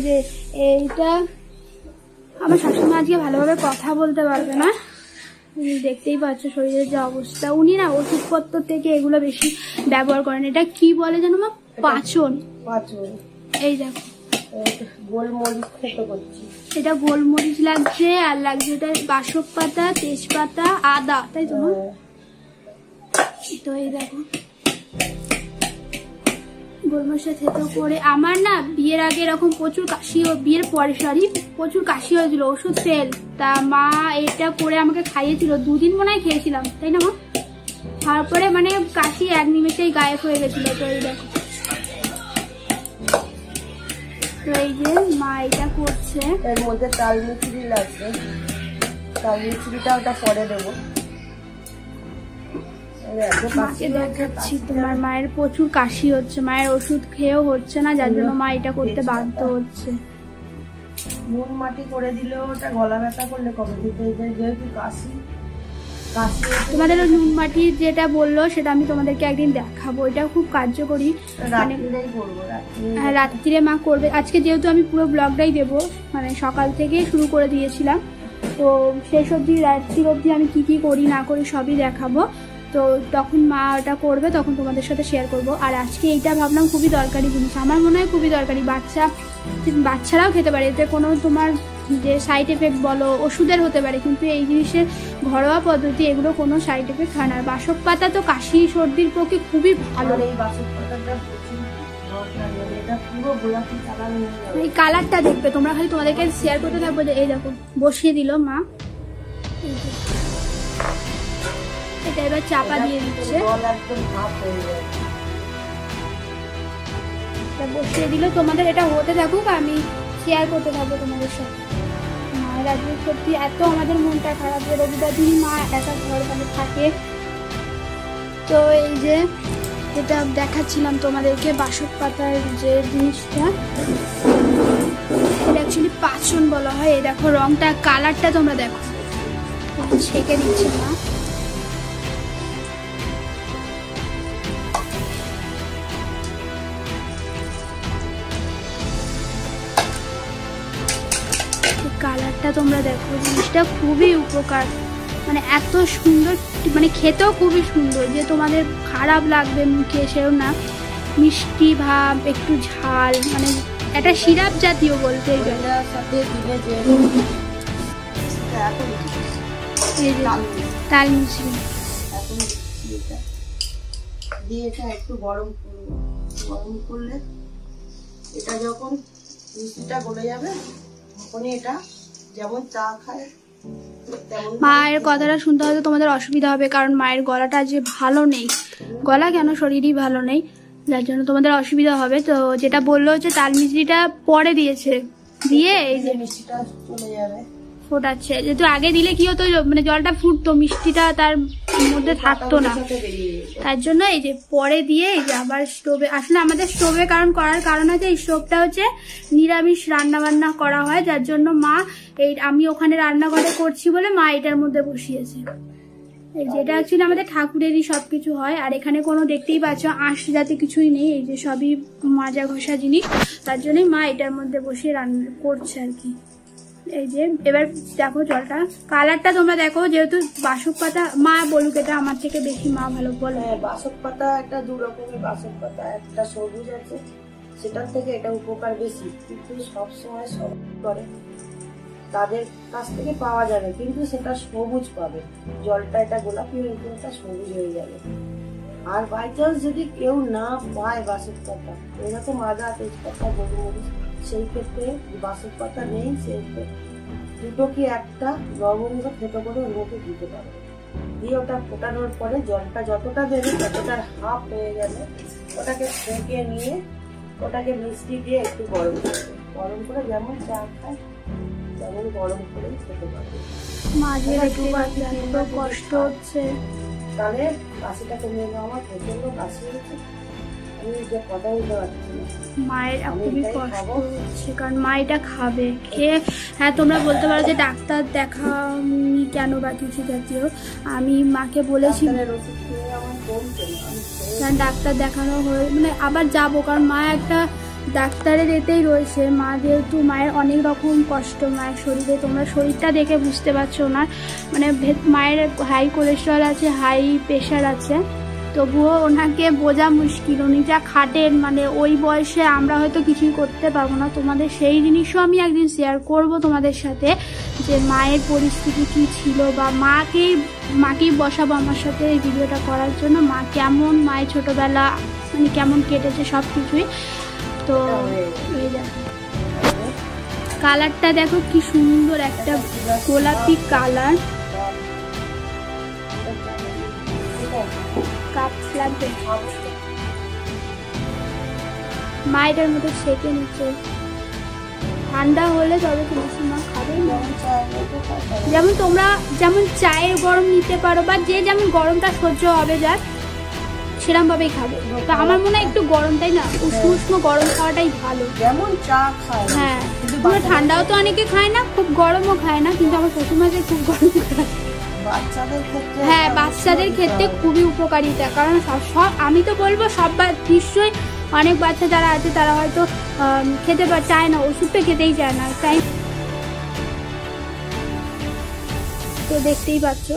যে এইটা আমার শাশুড়ি আজকে ভালোভাবে কথা বলতে পারবে না, দেখতেই পাচ্ছ শরীরের যে অবস্থা। উনি না ওষুধপত্র থেকে এগুলো বেশি ব্যবহার করেন। এটা কি বলে জানো মা? পাচন। এই দেখো গোলমরিচ খেতে করছি, এটা গোলমরিচ লাগছে, আর লাগছে এটা বাসক পাতা, তেজপাতা, আদা, তাই তো? তো এই দেখো গোলমরিচটা থেতো করে। আমার না বিয়ের আগে এরকম প্রচুর কাশি, বিয়ের পরে সরি প্রচুর কাশি হয়েছিল, ওষুধ ফেল। তা মা এটা করে আমাকে খাইয়েছিল, 2 দিন মনে হয় খেয়েছিলাম, তাই না মা? তারপরে মানে কাশি 1 নিমেষেই গায়েব হয়ে গেছিল। তো এই দেখো, তো এই যে মা এটা করছে। এর মধ্যে তাল মিছরি লাগছে, তাল মিছরিটা ওটা পরে দেবো। মাকে দেখাচ্ছি তোমার মায়ের প্রচুর কাশি হচ্ছে, মায়ের ওষুধ খেয়েও হচ্ছে না, যার জন্য মা এটা করতে বাধ্য হচ্ছে। নুন মাটি করে দিলেও ওটা গলা ব্যথা করলে কবে দিতে, যেহেতু কাশি তোমাদের নুন মাটি যেটা বললো সেটা আমি তোমাদেরকে একদিন দেখাবো, এটা খুব কার্যকরী। হ্যাঁ রাত্রিরে মা করবে। আজকে যেহেতু আমি পুরো ব্লগটাই দেবো, মানে সকাল থেকে শুরু করে দিয়েছিলাম, তো শেষ অবধি রাত্রি অবধি আমি কি কি করি না করি সবই দেখাবো। তো তখন মা ওটা করবে, তখন তোমাদের সাথে শেয়ার করব। আর আজকে এইটা ভাবলাম খুবই দরকারি জিনিস, আমার মনে হয় খুবই দরকারি। বাচ্চারাও খেতে পারে, এতে কোনো তোমার যে সাইড এফেক্ট বলো ওষুধের হতে পারে, কিন্তু এই জিনিসের ঘরোয়া পদ্ধতি, এগুলো কোনো সাইড এফেক্ট হয় না। আর বাসক পাতা তো কাশি সর্দির পক্ষে খুবই ভালো। এই বাসক পাতাটা এই কালারটা দেখবে তোমরা, খালি তোমাদেরকে শেয়ার করতে থাকবো। যে এই দেখো বসিয়ে দিল মা, এটা এবার চাপা দিয়ে দিচ্ছে, বসিয়ে দিল। তোমাদের এটা হতে থাকুক, আমি শেয়ার করতে থাকবো তোমাদের সাথে। মায়ের আজকে সত্যি এত আমাদের মনটা খারাপ যে রবিবার দিন মা একা ঘর মানে থাকে। তো এই যে এটা দেখাচ্ছিলাম তোমাদেরকে বাসক পাতার যে জিনিসটা, এটা অ্যাকচুয়ালি পাচন বলা হয়। এই দেখো রংটা, কালারটা তোমরা দেখো, ছেঁকে দিচ্ছে না। কালারটা তোমরা দেখো, জিনিসটা খুবই উপকার, মানে এত সুন্দর, মানে খেতেও খুবই সুন্দর, যে তোমাদের খারাপ লাগবে মুখে সেও না, মিষ্টি ভাব, একটু ঝাল, মানে একটা সিরাপ জাতীয় বলতে গেলে। তাল মিছরি দিয়ে এটা একটু গরম করলে, এটা যখন মিষ্টিটা গলে যাবে তখনই এটা যেমন চা খায়। মায়ের কথাটা শুনতে হয়তো তোমাদের অসুবিধা হবে, কারণ মায়ের গলাটা যে ভালো নেই, গলা কেন শরীরই ভালো নেই, যার জন্য তোমাদের অসুবিধা হবে। তো যেটা বললো হচ্ছে তাল মিছরিটা পরে দিয়েছে, দিয়ে এই যে মিষ্টিটা চলে যাবে ফোটাচ্ছে। যেহেতু আগে দিলে কি হতো, মানে জলটা ফুটতো, মিষ্টিটা তার মধ্যে থাকতো না, তার জন্য এই যে পরে দিয়ে এই যে আবার স্টোভে। আসলে আমাদের স্টোভে করার কারণ হচ্ছে এই স্টোভটা হচ্ছে নিরামিষ রান্না বান্না করা হয়, যার জন্য মা আমি ওখানে রান্নাঘরে করছি বলে মা এটার মধ্যে বসিয়েছে। এই যে এটা অ্যাকচুয়ালি আমাদের ঠাকুরেরই সবকিছু হয়। আর এখানে কোনো দেখতেই পাচ্ছ আঁশ যাতে কিছুই নেই, এই যে সবই মাজা ঘষা জিনিস, তার জন্যই মা এটার মধ্যে বসিয়ে রান্না করছে আর কি। এই যে এবার দেখো জলটা, কালারটা তোমরা দেখো, যেহেতু বাসক পাতা, মা বলুক এটা আমার থেকে বেশি মা ভালো বলে। বাসক পাতা একটা 2 রকমের বাসক পাতা, একটা সবুজ আছে, সেটার থেকে এটা উপকার বেশি, কিন্তু সবসময় সব করে তাদের কাছ থেকে পাওয়া যাবে, কিন্তু সেটা সবুজ পাবে, জলটা এটা গোলাপি হয়ে গেলে সবুজ হয়ে যাবে। আর বাই চান্স যদি কেউ না পায় বাসক পাতা, এরকম আদা, তেজপাতা, গোলমরিচ, সেই ক্ষেত্রে বাসক পাতা নেই, সেক্ষেত্রে 2 কি 1টা লবঙ্গ থেতো করে ওর মধ্যে দিতে পারবে। দিয়ে ওটা ফোটানোর পরে জলটা যতটা দেবে ততটার হাফ হয়ে গেলে ওটাকে ছেঁকে নিয়ে ওটাকে মিষ্টি দিয়ে একটু গরম করবে, গরম করে যেমন চা খায় তেমন গরম করেই খেতে পারবে। মাঝে একটু কষ্ট হচ্ছে, তাহলে কাশিটা কমে গেল। আমার প্রচন্ড কাশি হচ্ছে, আমি যে কথা বলতে পারছি না, মায়ের খুবই কষ্ট হচ্ছে, কারণ মা এটা খাবে খেয়ে। হ্যাঁ তোমরা বলতে পারো যে ডাক্তার দেখাওনি কেন বা কিছু জাতীয়, আমি মাকে বলেছি কারণ ডাক্তার দেখানো হয়ে মানে আবার যাবো, কারণ মা একটা ডাক্তারের এতেই রয়েছে। মা যেহেতু মায়ের অনেক রকম কষ্ট মায়ের শরীরে, তোমরা শরীরটা দেখে বুঝতে পারছো না, মানে মায়ের হাই কোলেস্ট্রল আছে, হাই প্রেশার আছে, তবুও ওনাকে বোঝা মুশকিল। উনি যা খাটেন, মানে ওই বয়সে আমরা হয়তো কিছুই করতে পারবো না। তোমাদের সেই জিনিসও আমি একদিন শেয়ার করব তোমাদের সাথে, যে মায়ের পরিস্থিতি কী ছিল, বা মাকেই বসাবো আমার সাথে এই ভিডিওটা করার জন্য। মা কেমন, মায়ের ছোটোবেলা মানে কেমন কেটেছে সব কিছুই। তো এই দেখো কালারটা দেখো কি সুন্দর, একটা গোলাপি কালার। কাপ লাগবে, মায়ের মতো সেকে নিচ্ছে। ঠান্ডা হলে তবে তুমি মা খাবে না। যেমন তোমরা যেমন চায়ের গরম নিতে পারো, বা যে যেমন গরমটা সহ্য হবে যার সেরকম ভাবেই খাবে। তো আমার মনে হয় একটু গরম, তাই না, উষ্ণ গরম খাওয়াটাই ভালো। যেমন চা খায়, হ্যাঁ, পুরো ঠান্ডাও তো অনেকে খায় না, খুব গরমও খায় না, কিন্তু আমার শ্বশুরমা যে খুব গরম খায়। হ্যাঁ, বাচ্চাদের ক্ষেত্রে খুবই উপকারিতা। কারণ সব আমি তো বলবো সব নিশ্চয়ই অনেক বাচ্চা যারা আছে তারা হয়তো খেতে চায় না, ওষুধটা খেতেই চায় না, তাই তো দেখতেই পাচ্ছ